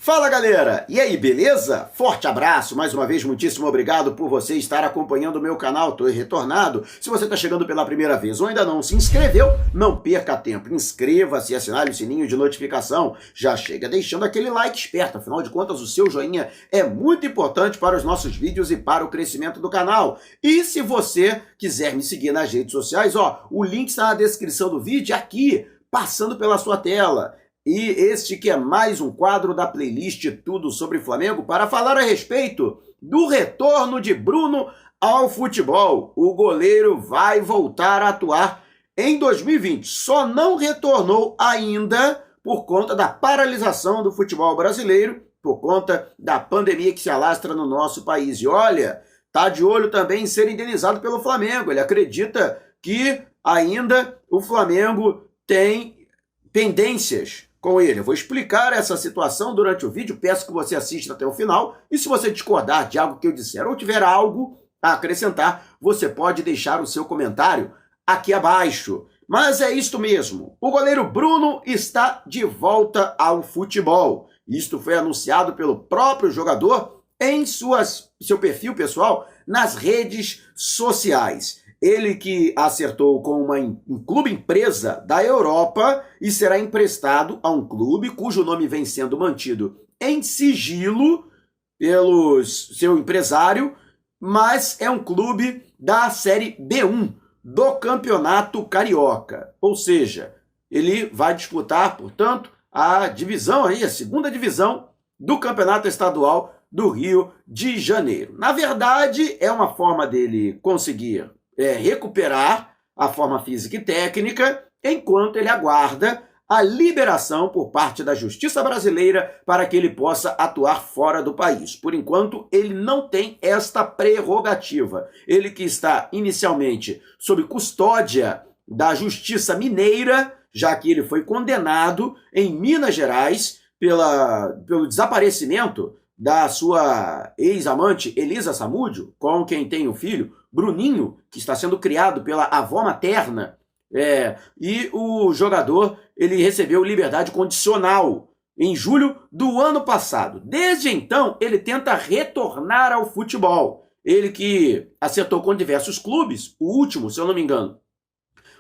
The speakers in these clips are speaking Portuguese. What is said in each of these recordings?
Fala galera, e aí, beleza? Forte abraço, mais uma vez, muitíssimo obrigado por você estar acompanhando o meu canal, tô retornado. Se você está chegando pela primeira vez ou ainda não se inscreveu, não perca tempo, inscreva-se e assinale o sininho de notificação. Já chega deixando aquele like esperto, afinal de contas o seu joinha é muito importante para os nossos vídeos e para o crescimento do canal. E se você quiser me seguir nas redes sociais, o link está na descrição do vídeo aqui, passando pela sua tela. E este que é mais um quadro da playlist Tudo sobre Flamengo para falar a respeito do retorno de Bruno ao futebol. O goleiro vai voltar a atuar em 2020, só não retornou ainda por conta da paralisação do futebol brasileiro, por conta da pandemia que se alastra no nosso país. E olha, tá de olho também em ser indenizado pelo Flamengo. Ele acredita que ainda o Flamengo tem pendências com ele. Eu vou explicar essa situação durante o vídeo, peço que você assista até o final, e se você discordar de algo que eu disser ou tiver algo a acrescentar, você pode deixar o seu comentário aqui abaixo. Mas é isto mesmo, o goleiro Bruno está de volta ao futebol. Isto foi anunciado pelo próprio jogador em seu perfil pessoal nas redes sociais. Ele que acertou com um clube empresa da Europa e será emprestado a um clube cujo nome vem sendo mantido em sigilo pelo seu empresário, mas é um clube da Série B1 do Campeonato Carioca. Ou seja, ele vai disputar, portanto, a segunda divisão do Campeonato Estadual do Rio de Janeiro. Na verdade, é uma forma dele conseguir recuperar a forma física e técnica, enquanto ele aguarda a liberação por parte da Justiça Brasileira para que ele possa atuar fora do país. Por enquanto, ele não tem esta prerrogativa. Ele que está inicialmente sob custódia da Justiça Mineira, já que ele foi condenado em Minas Gerais pelo desaparecimento da sua ex-amante Elisa Samúdio, com quem tem o filho Bruninho, que está sendo criado pela avó materna, e o jogador ele recebeu liberdade condicional em julho do ano passado. Desde então, ele tenta retornar ao futebol. Ele que acertou com diversos clubes, o último, se eu não me engano,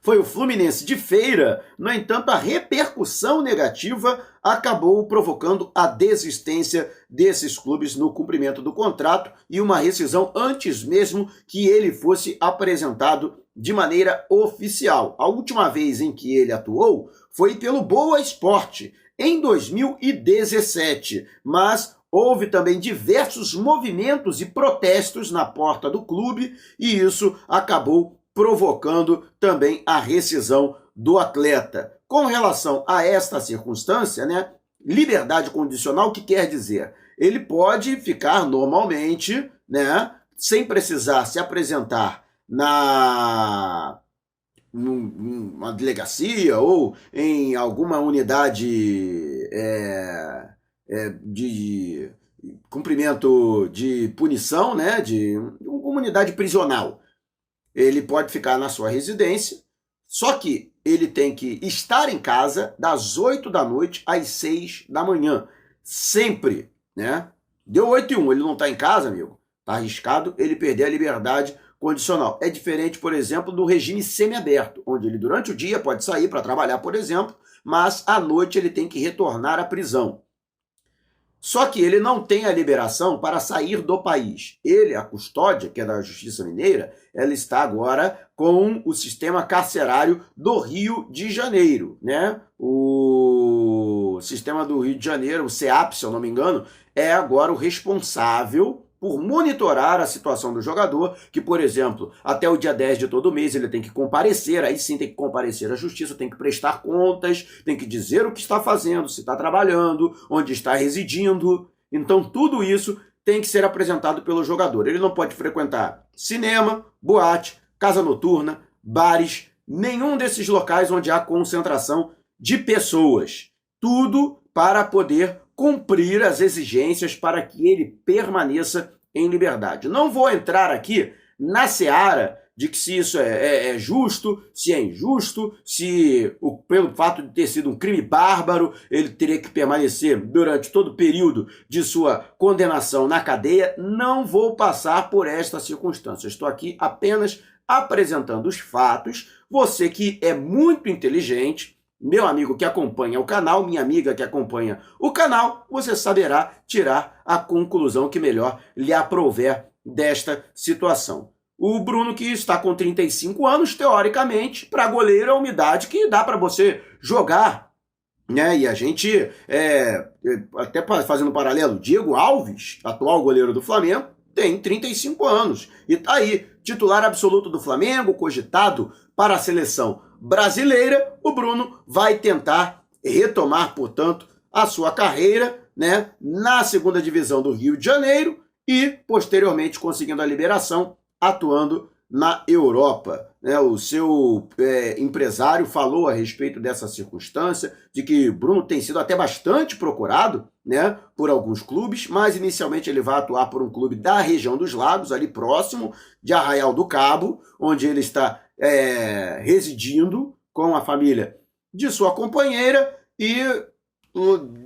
foi o Fluminense de Feira. No entanto, a repercussão negativa acabou provocando a desistência desses clubes no cumprimento do contrato e uma rescisão antes mesmo que ele fosse apresentado de maneira oficial. A última vez em que ele atuou foi pelo Boa Esporte, em 2017, mas houve também diversos movimentos e protestos na porta do clube e isso acabou provocando também a rescisão do atleta. Com relação a esta circunstância, liberdade condicional, o que quer dizer? Ele pode ficar normalmente, sem precisar se apresentar numa delegacia ou em alguma unidade de cumprimento de punição, de uma unidade prisional. Ele pode ficar na sua residência, só que ele tem que estar em casa das 8 da noite às 6 da manhã. Sempre, Deu 8h01, ele não está em casa, amigo, está arriscado ele perder a liberdade condicional. É diferente, por exemplo, do regime semiaberto, onde ele durante o dia pode sair para trabalhar, por exemplo, mas à noite ele tem que retornar à prisão. Só que ele não tem a liberação para sair do país. A custódia, que é da Justiça Mineira, ela está agora com o sistema carcerário do Rio de Janeiro, O sistema do Rio de Janeiro, o SEAP, se eu não me engano, é agora o responsável por monitorar a situação do jogador, que, por exemplo, até o dia 10 de todo mês ele tem que comparecer, aí sim tem que comparecer à justiça, tem que prestar contas, tem que dizer o que está fazendo, se está trabalhando, onde está residindo. Então tudo isso tem que ser apresentado pelo jogador. Ele não pode frequentar cinema, boate, casa noturna, bares, nenhum desses locais onde há concentração de pessoas. Tudo para poder cumprir as exigências para que ele permaneça em liberdade. Não vou entrar aqui na seara de que se isso é justo, se é injusto, se pelo fato de ter sido um crime bárbaro, ele teria que permanecer durante todo o período de sua condenação na cadeia. Não vou passar por esta circunstância. Estou aqui apenas apresentando os fatos. Você que é muito inteligente, meu amigo que acompanha o canal, minha amiga que acompanha o canal, você saberá tirar a conclusão que melhor lhe aprouver desta situação. O Bruno, que está com 35 anos, teoricamente, para goleiro é uma idade que dá para você jogar, né? E a gente, até fazendo um paralelo, Diego Alves, atual goleiro do Flamengo, tem 35 anos. E tá aí, titular absoluto do Flamengo, cogitado para a seleção brasileira. O Bruno vai tentar retomar, portanto, a sua carreira, né, na segunda divisão do Rio de Janeiro e, posteriormente, conseguindo a liberação, atuando na Europa. Né? O seu empresário falou a respeito dessa circunstância, de que Bruno tem sido até bastante procurado, né, por alguns clubes, mas inicialmente ele vai atuar por um clube da região dos Lagos, ali próximo de Arraial do Cabo, onde ele está residindo com a família de sua companheira, e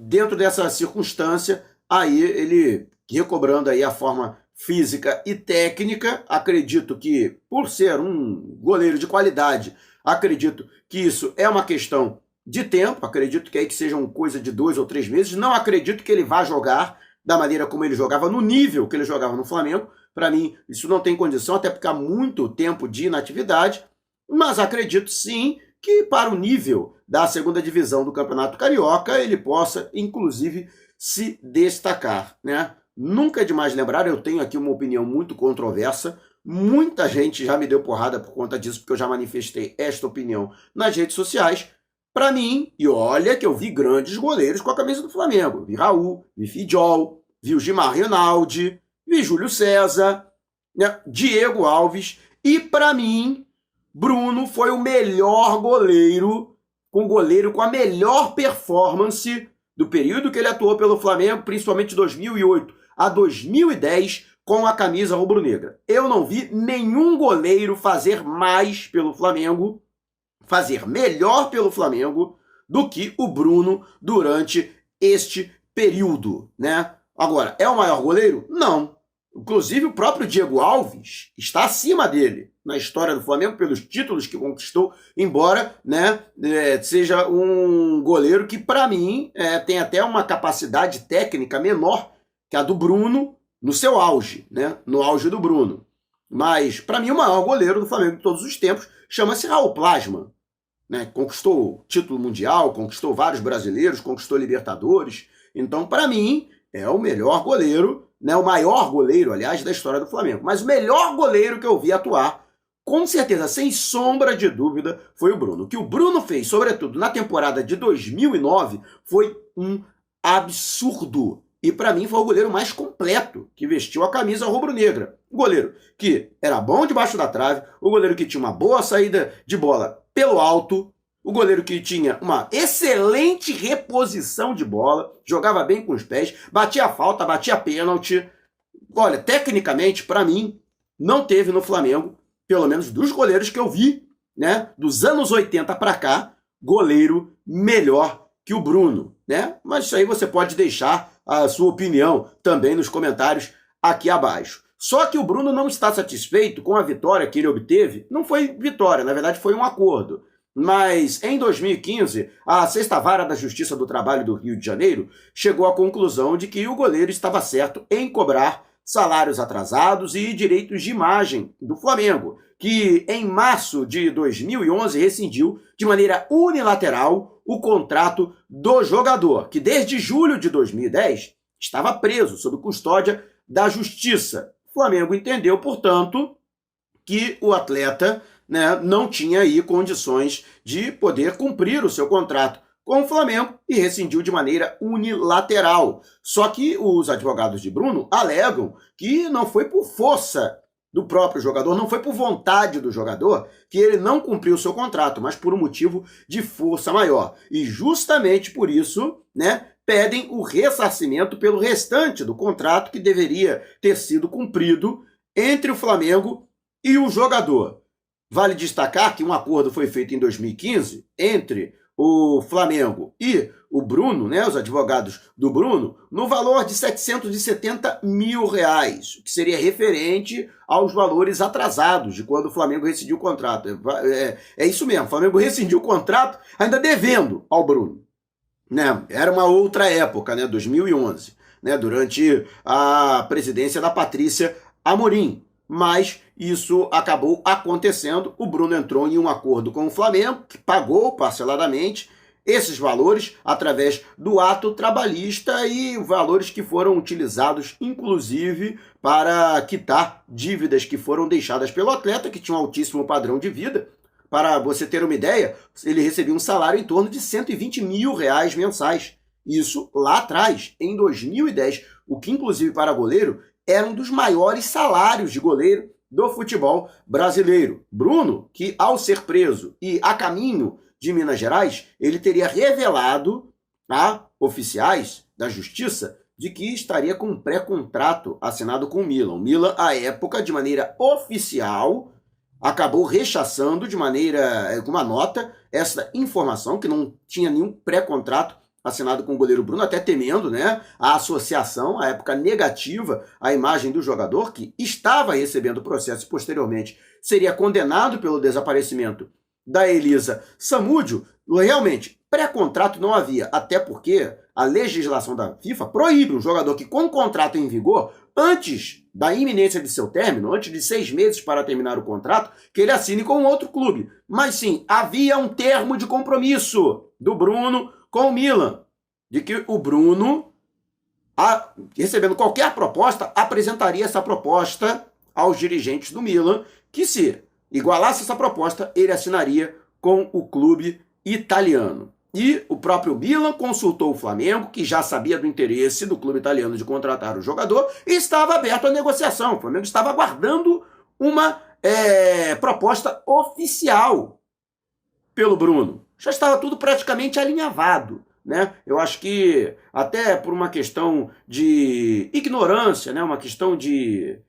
dentro dessa circunstância, aí ele recobrando aí a forma física e técnica. Acredito que, por ser um goleiro de qualidade, acredito que isso é uma questão de tempo, acredito que aí que seja uma coisa de 2 ou 3 meses, não acredito que ele vá jogar da maneira como ele jogava, no nível que ele jogava no Flamengo. Para mim, isso não tem condição, até porque há muito tempo de inatividade, mas acredito sim que para o nível da segunda divisão do Campeonato Carioca, ele possa, inclusive, se destacar, né? Nunca é demais lembrar, eu tenho aqui uma opinião muito controversa, muita gente já me deu porrada por conta disso, porque eu já manifestei esta opinião nas redes sociais. Para mim, e olha que eu vi grandes goleiros com a camisa do Flamengo, vi Raul, vi Fidjol, vi o Gilmar Rinaldi, vi Júlio César, né, Diego Alves, e para mim, Bruno foi o melhor goleiro com a melhor performance do período que ele atuou pelo Flamengo, principalmente de 2008 a 2010, com a camisa rubro-negra. Eu não vi nenhum goleiro fazer mais pelo Flamengo, fazer melhor pelo Flamengo, do que o Bruno durante este período, né? Agora, é o maior goleiro? Não. Inclusive, o próprio Diego Alves está acima dele na história do Flamengo pelos títulos que conquistou, embora, né, seja um goleiro que, para mim, tem até uma capacidade técnica menor que a do Bruno no seu auge, né, no auge do Bruno. Mas, para mim, o maior goleiro do Flamengo de todos os tempos chama-se Raul Plasman. Né, conquistou título mundial, conquistou vários brasileiros, conquistou Libertadores. Então, para mim, é o melhor goleiro, né, o maior goleiro, aliás, da história do Flamengo. Mas o melhor goleiro que eu vi atuar, com certeza, sem sombra de dúvida, foi o Bruno. O que o Bruno fez, sobretudo na temporada de 2009, foi um absurdo. E para mim foi o goleiro mais completo que vestiu a camisa rubro-negra. O goleiro que era bom debaixo da trave, o goleiro que tinha uma boa saída de bola pelo alto, o goleiro que tinha uma excelente reposição de bola, jogava bem com os pés, batia falta, batia pênalti. Olha, tecnicamente, para mim, não teve no Flamengo, pelo menos dos goleiros que eu vi, né, dos anos 80 para cá, goleiro melhor que o Bruno, né? Mas isso aí você pode deixar a sua opinião também nos comentários aqui abaixo. Só que o Bruno não está satisfeito com a vitória que ele obteve. Não foi vitória, na verdade foi um acordo. Mas em 2015, a Sexta Vara da Justiça do Trabalho do Rio de Janeiro chegou à conclusão de que o goleiro estava certo em cobrar salários atrasados e direitos de imagem do Flamengo, que em março de 2011 rescindiu de maneira unilateral o contrato do jogador, que desde julho de 2010 estava preso sob custódia da Justiça. O Flamengo entendeu, portanto, que o atleta, né, não tinha aí condições de poder cumprir o seu contrato com o Flamengo e rescindiu de maneira unilateral. Só que os advogados de Bruno alegam que não foi por força do próprio jogador, não foi por vontade do jogador que ele não cumpriu o seu contrato, mas por um motivo de força maior. E justamente por isso, né, pedem o ressarcimento pelo restante do contrato que deveria ter sido cumprido entre o Flamengo e o jogador. Vale destacar que um acordo foi feito em 2015 entre o Flamengo e o Bruno, né, os advogados do Bruno, no valor de R$770 mil, o que seria referente aos valores atrasados de quando o Flamengo rescindiu o contrato. É isso mesmo, o Flamengo rescindiu o contrato ainda devendo ao Bruno. Né? Era uma outra época, né, 2011, né, durante a presidência da Patrícia Amorim. Mas isso acabou acontecendo, o Bruno entrou em um acordo com o Flamengo, que pagou parceladamente esses valores através do ato trabalhista e valores que foram utilizados, inclusive, para quitar dívidas que foram deixadas pelo atleta, que tinha um altíssimo padrão de vida. Para você ter uma ideia, ele recebia um salário em torno de R$120 mil mensais. Isso lá atrás, em 2010, o que inclusive para goleiro era um dos maiores salários de goleiro do futebol brasileiro. Bruno, que ao ser preso e a caminho de Minas Gerais, ele teria revelado a oficiais da justiça de que estaria com um pré-contrato assinado com o Milan. O Milan, à época, de maneira oficial, acabou rechaçando com uma nota essa informação, que não tinha nenhum pré-contrato assinado com o goleiro Bruno, até temendo, né, a associação, à época negativa, à imagem do jogador, que estava recebendo processo e posteriormente seria condenado pelo desaparecimento da Elisa Samúdio. Realmente, pré-contrato não havia, até porque a legislação da FIFA proíbe um jogador que, com o contrato em vigor, antes da iminência de seu término, antes de 6 meses para terminar o contrato, que ele assine com outro clube. Mas sim, havia um termo de compromisso do Bruno com o Milan, de que o Bruno, recebendo qualquer proposta, apresentaria essa proposta aos dirigentes do Milan, que se igualasse essa proposta, ele assinaria com o clube italiano. E o próprio Milan consultou o Flamengo, que já sabia do interesse do clube italiano de contratar o jogador, e estava aberto à negociação. O Flamengo estava aguardando uma proposta oficial pelo Bruno. Já estava tudo praticamente alinhavado, né? Eu acho que até por uma questão de ignorância, né? Uma questão de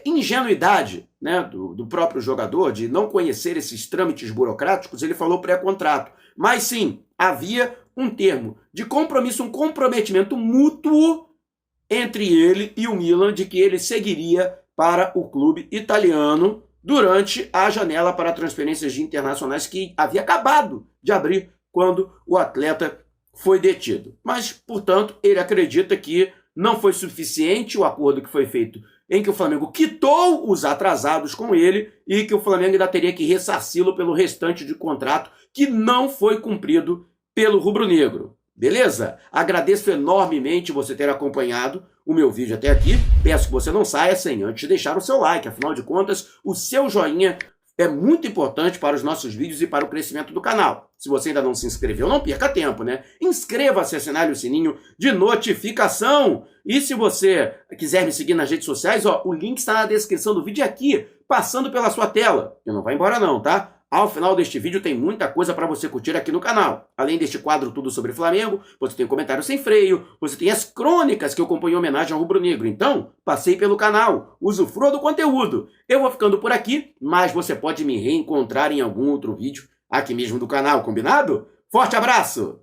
ingenuidade, né? do próprio jogador, de não conhecer esses trâmites burocráticos, ele falou pré-contrato. Mas sim, havia um termo de compromisso, um comprometimento mútuo entre ele e o Milan, de que ele seguiria para o clube italiano durante a janela para transferências de internacionais que havia acabado de abrir quando o atleta foi detido. Mas, portanto, ele acredita que não foi suficiente o acordo que foi feito, em que o Flamengo quitou os atrasados com ele e que o Flamengo ainda teria que ressarci-lo pelo restante de contrato que não foi cumprido pelo rubro-negro. Beleza? Agradeço enormemente você ter acompanhado o meu vídeo até aqui. Peço que você não saia sem antes deixar o seu like. Afinal de contas, o seu joinha é muito importante para os nossos vídeos e para o crescimento do canal. Se você ainda não se inscreveu, não perca tempo, né? Inscreva-se, assinale o sininho de notificação. E se você quiser me seguir nas redes sociais, o link está na descrição do vídeo aqui, passando pela sua tela. E não vai embora não, tá? Ao final deste vídeo tem muita coisa para você curtir aqui no canal. Além deste quadro Tudo sobre Flamengo, você tem comentário sem freio, você tem as crônicas que eu compõe em homenagem ao Rubro Negro. Então, passei pelo canal, usufrua do conteúdo. Eu vou ficando por aqui, mas você pode me reencontrar em algum outro vídeo aqui mesmo do canal, combinado? Forte abraço!